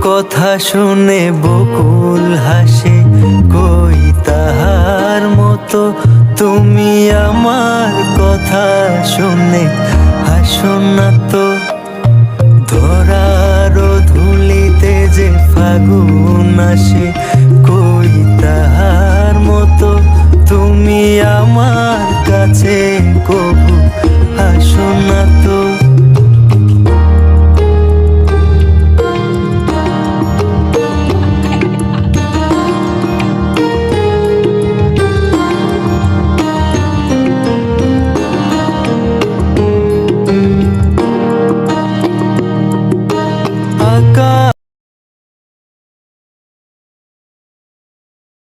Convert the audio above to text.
কথা শুনে বকুল হাসে, কই তাহার মতো তুমি আমার কথা শুনে হাসো না তো। ধরার ধুলিতে যে ফাগুন আসে,